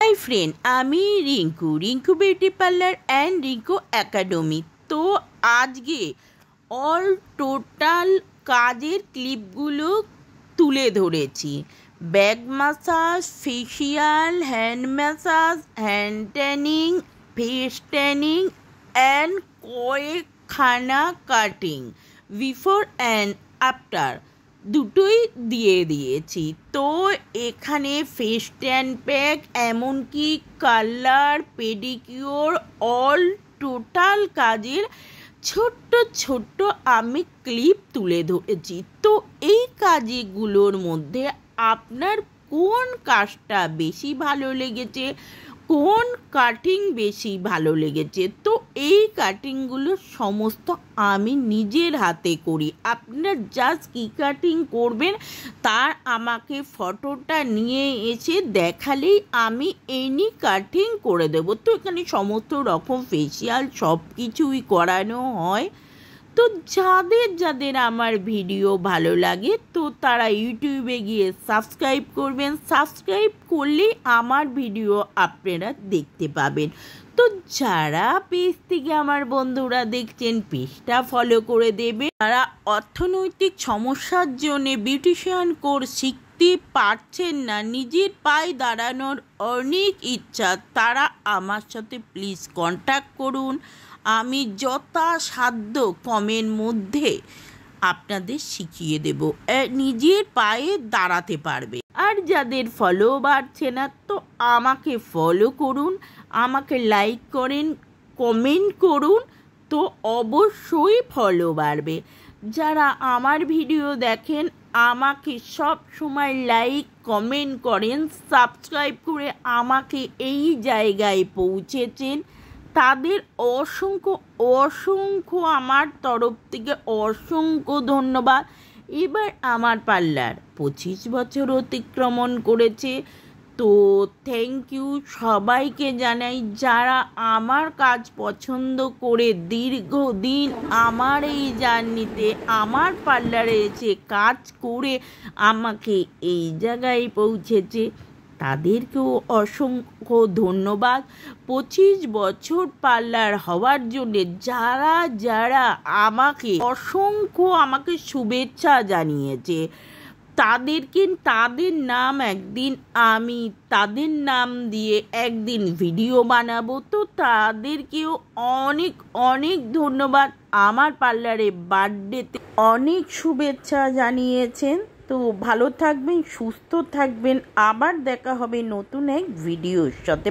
High friend, আমি Rinku beauty parlour and Rinku academy. তো আজকে অল টোটাল কাজের ক্লিপগুলো তুলে ধরেছি। Back massage, facial, hand massage, hand tanning, face tanning and কয়েকখানা কাটিং, বিফোর অ্যান্ড আফটার দুটোই দিয়ে দিয়েছি। তো এখানে ফেস ট্যান প্যাক, এমনকি কালার, পেডিকিওর, অল টোটাল কাজের ছোট্ট ছোট্ট আমি ক্লিপ তুলে ধরেছি। তো এই কাজগুলোর মধ্যে আপনার কোন কাজটা বেশি ভালো লেগেছে, কোন কাটিং বেশি ভালো লেগেছে, তো এই কাটিংগুলো সমস্ত আমি নিজের হাতে করি। আপনারা জাস্ট কী কাটিং করবেন তার আমাকে ফটোটা নিয়ে এসে দেখালেই আমি এনি কাটিং করে দেবো। তো এখানে সমস্ত রকম ফেসিয়াল সব কিছুই করানো হয়। তো যাদের আমার ভিডিও ভালো লাগে তো তারা ইউটিউবে গিয়ে সাবস্ক্রাইব করবেন। সাবস্ক্রাইব করলে আমার ভিডিও আপনারা দেখতে পাবেন। তো যারা পেজ থেকে আমার বন্ধুরা দেখছেন পেজটা ফলো করে দেবে। যারা অর্থনৈতিক সমস্যার জন্যে বিউটিশিয়ান কোর্স শিখতে পারছেন না, নিজের পায়ে দাঁড়ানোর অনেক ইচ্ছা, তারা আমার সাথে প্লিজ কন্ট্যাক্ট করুন। আমি যথাসাধ্য কমের মধ্যে আপনাদের শিখিয়ে দেব, নিজের পায়ে দাঁড়াতে পারবে। আর যাদের ফলো বাড়ছে না তো আমাকে ফলো করুন, আমাকে লাইক করেন, কমেন্ট করুন, তো অবশ্যই ফলো বাড়বে। যারা আমার ভিডিও দেখেন আমাকে সব সময় লাইক কমেন্ট করেন, সাবস্ক্রাইব করে আমাকে এই জায়গায় পৌঁছেছেন, তাদের অসংখ্য আমার তরফ থেকে অসংখ্য ধন্যবাদ। এবার আমার পার্লার 25 বছর অতিক্রমণ করেছে। তো থ্যাংক ইউ সবাইকে জানাই যারা আমার কাজ পছন্দ করে দীর্ঘদিন আমার এই জার্নিতে আমার পার্লারে এসে কাজ করে আমাকে এই জায়গায় পৌঁছেছে, তাদেরকেও অসংখ্য ধন্যবাদ। 25 বছর পার্লার হওয়ার জন্যে যারা আমাকে আমাকে শুভেচ্ছা জানিয়েছে, তাদের নাম একদিন আমি তাদের নাম দিয়ে একদিন ভিডিও বানাবো। তো তাদেরকেও অনেক ধন্যবাদ। আমার পার্লারে বার্থডেতে অনেক শুভেচ্ছা জানিয়েছেন। তো ভালো থাকবেন, সুস্থ থাকবেন। আবার দেখা হবে নতুন এক ভিডিওর সাথে।